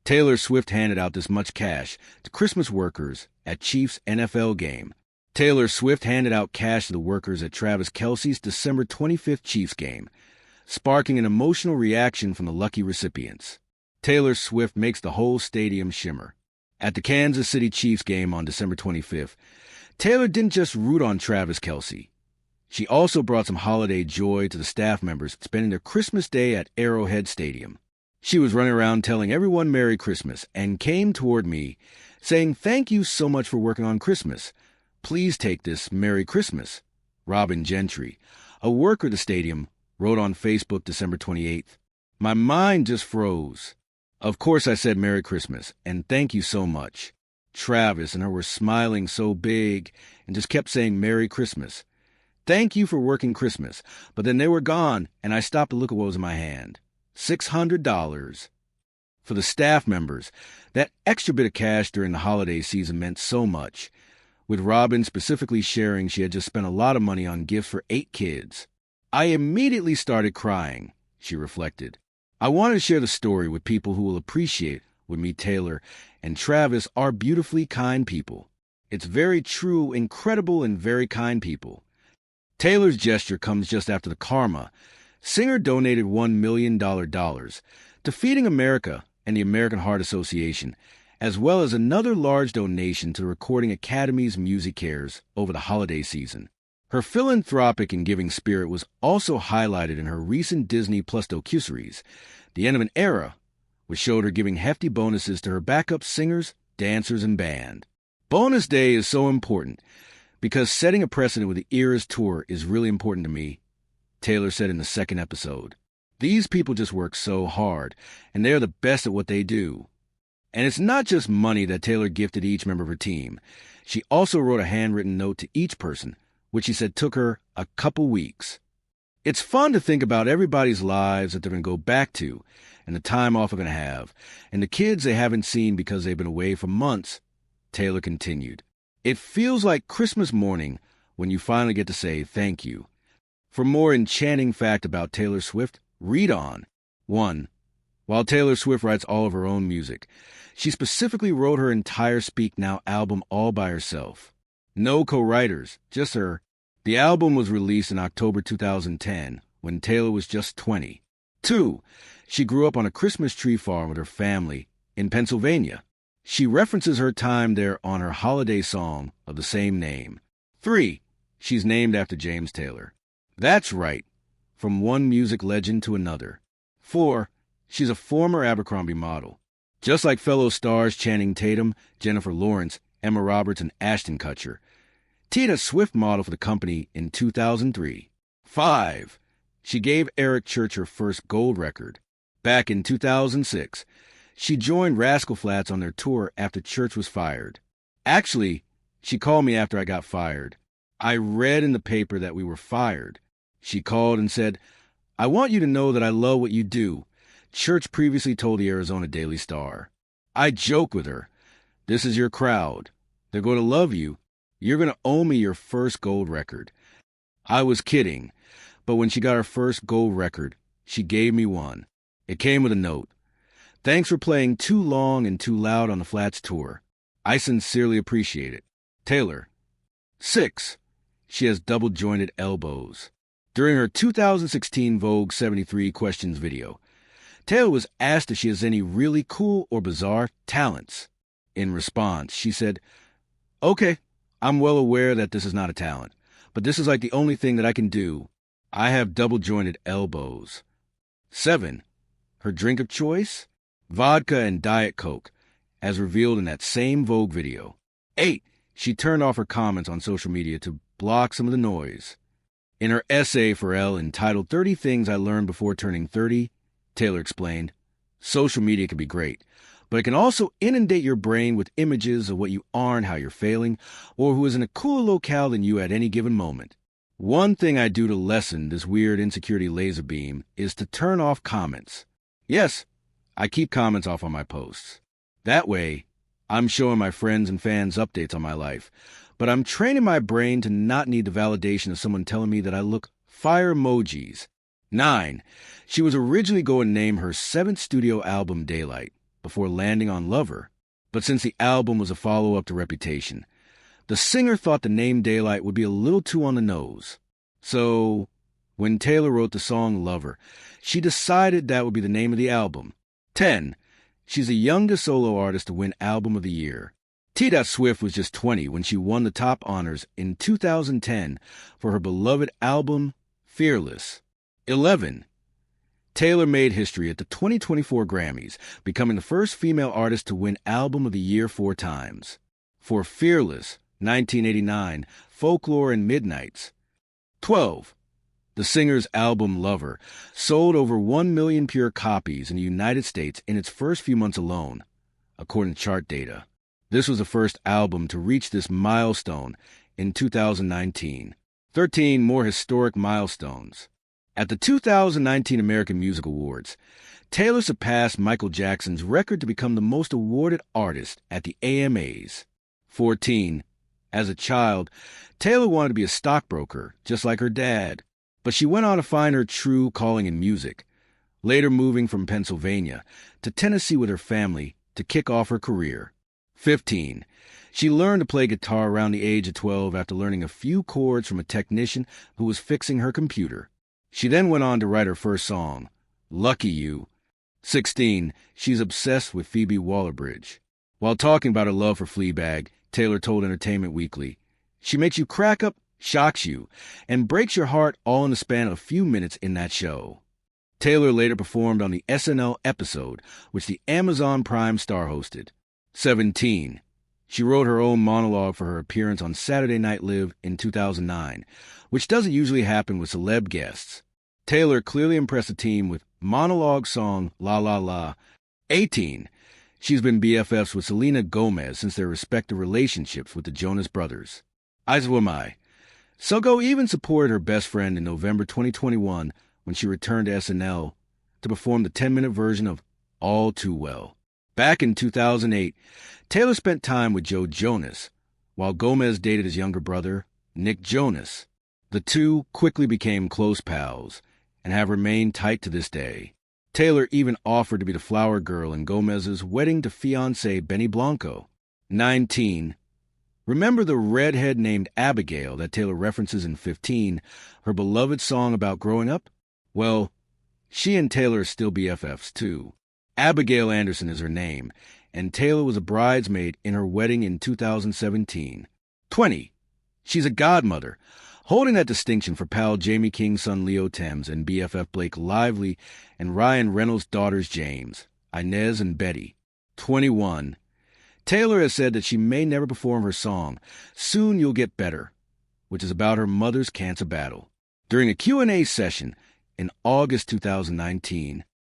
Taylor Swift handed out this much cash to Christmas workers at Chiefs NFL game. Taylor Swift handed out cash to the workers at Travis Kelce's December 25th Chiefs game, sparking an emotional reaction from the lucky recipients. Taylor Swift makes the whole stadium shimmer. At the Kansas City Chiefs game on December 25th, Taylor didn't just root on Travis Kelce. She also brought some holiday joy to the staff members spending their Christmas Day at Arrowhead Stadium. She was running around telling everyone Merry Christmas and came toward me, saying, "Thank you so much for working on Christmas. Please take this Merry Christmas." Robin Gentry, a worker at the stadium, wrote on Facebook December 28th. My mind just froze. Of course I said Merry Christmas, and thank you so much. Travis and her were smiling so big and just kept saying Merry Christmas. Thank you for working Christmas, but then they were gone, and I stopped to look at what was in my hand. $600. For the staff members, that extra bit of cash during the holiday season meant so much, with Robin specifically sharing she had just spent a lot of money on gifts for 8 kids. I immediately started crying, she reflected. I wanted to share the story with people who will appreciate what me, Taylor, and Travis are beautifully kind people. It's very true, incredible, and very kind people. Taylor's gesture comes just after the karma. Singer donated $1 million to Feeding America and the American Heart Association, as well as another large donation to the Recording Academy's Music Cares over the holiday season. Her philanthropic and giving spirit was also highlighted in her recent Disney Plus docuseries, The End of an Era, which showed her giving hefty bonuses to her backup singers, dancers, and band. Bonus Day is so important because setting a precedent with the Eras Tour is really important to me, Taylor said in the second episode. These people just work so hard, and they're the best at what they do. And it's not just money that Taylor gifted each member of her team. She also wrote a handwritten note to each person, which she said took her a couple weeks. It's fun to think about everybody's lives that they're going to go back to, and the time off they're going to have, and the kids they haven't seen because they've been away for months, Taylor continued. It feels like Christmas morning when you finally get to say thank you. For more enchanting fact about Taylor Swift, read on. 1. While Taylor Swift writes all of her own music, she specifically wrote her entire Speak Now album all by herself. No co-writers, just her. The album was released in October 2010, when Taylor was just 20. 2. She grew up on a Christmas tree farm with her family in Pennsylvania. She references her time there on her holiday song of the same name. 3. She's named after James Taylor. That's right, from one music legend to another. 4. She's a former Abercrombie model. Just like fellow stars Channing Tatum, Jennifer Lawrence, Emma Roberts, and Ashton Kutcher. Tina Swift modeled for the company in 2003. 5. She gave Eric Church her first gold record. Back in 2006, she joined Rascal Flatts on their tour after Church was fired. Actually, she called me after I got fired. I read in the paper that we were fired. She called and said, "I want you to know that I love what you do," Church previously told the Arizona Daily Star. I joke with her, "This is your crowd. They're going to love you. You're going to owe me your first gold record." I was kidding, but when she got her first gold record, she gave me one. It came with a note. "Thanks for playing Too Long and Too Loud on the Flats tour. I sincerely appreciate it. Taylor." 6. She has double-jointed elbows. During her 2016 Vogue 73 Questions video, Taylor was asked if she has any really cool or bizarre talents. In response, she said, "Okay, I'm well aware that this is not a talent, but this is like the only thing that I can do. I have double-jointed elbows." 7. Her drink of choice? Vodka and Diet Coke, as revealed in that same Vogue video. 8. She turned off her comments on social media to block some of the noise. In her essay for Elle entitled 30 Things I Learned Before Turning 30, Taylor explained, "Social media can be great, but it can also inundate your brain with images of what you are and how you're failing, or who is in a cooler locale than you at any given moment. One thing I do to lessen this weird insecurity laser beam is to turn off comments. Yes, I keep comments off on my posts. That way, I'm showing my friends and fans updates on my life, but I'm training my brain to not need the validation of someone telling me that I look fire emojis." 9. She was originally going to name her 7th studio album Daylight, but before landing on Lover. But since the album was a follow-up to Reputation, the singer thought the name Daylight would be a little too on the nose. So, when Taylor wrote the song Lover, she decided that would be the name of the album. 10. She's the youngest solo artist to win Album of the Year. T. Swift was just 20 when she won the top honors in 2010 for her beloved album, Fearless. 11. Taylor made history at the 2024 Grammys, becoming the first female artist to win Album of the Year 4 times. For Fearless, 1989, Folklore and Midnights. 12. The singer's album Lover sold over 1 million pure copies in the United States in its first few months alone, according to chart data. This was the first album to reach this milestone in 2019. 13 more historic milestones. At the 2019 American Music Awards, Taylor surpassed Michael Jackson's record to become the most awarded artist at the AMAs. 14. As a child, Taylor wanted to be a stockbroker, just like her dad, but she went on to find her true calling in music, later moving from Pennsylvania to Tennessee with her family to kick off her career. 15. She learned to play guitar around the age of 12 after learning a few chords from a technician who was fixing her computer. She then went on to write her first song, Lucky You. 16. She's obsessed with Phoebe Waller-Bridge. While talking about her love for Fleabag, Taylor told Entertainment Weekly, "She makes you crack up, shocks you, and breaks your heart all in the span of a few minutes in that show." Taylor later performed on the SNL episode, which the Amazon Prime star hosted. 17. She wrote her own monologue for her appearance on Saturday Night Live in 2009, which doesn't usually happen with celeb guests. Taylor clearly impressed the team with monologue song La La La. 18. She's been BFFs with Selena Gomez since their respective relationships with the Jonas Brothers. Aizwamai. Sogo even supported her best friend in November 2021 when she returned to SNL to perform the 10-minute version of All Too Well. Back in 2008, Taylor spent time with Joe Jonas, while Gomez dated his younger brother, Nick Jonas. The two quickly became close pals and have remained tight to this day. Taylor even offered to be the flower girl in Gomez's wedding to fiancé Benny Blanco. 19. Remember the redhead named Abigail that Taylor references in 15, her beloved song about growing up? Well, she and Taylor are still BFFs, too. Abigail Anderson is her name, and Taylor was a bridesmaid in her wedding in 2017. 20. She's a godmother, holding that distinction for pal Jamie King's son Leo Thames and BFF Blake Lively and Ryan Reynolds' daughters James, Inez, and Betty. 21. Taylor has said that she may never perform her song, Soon You'll Get Better, which is about her mother's cancer battle. During a Q&A session in August 2019,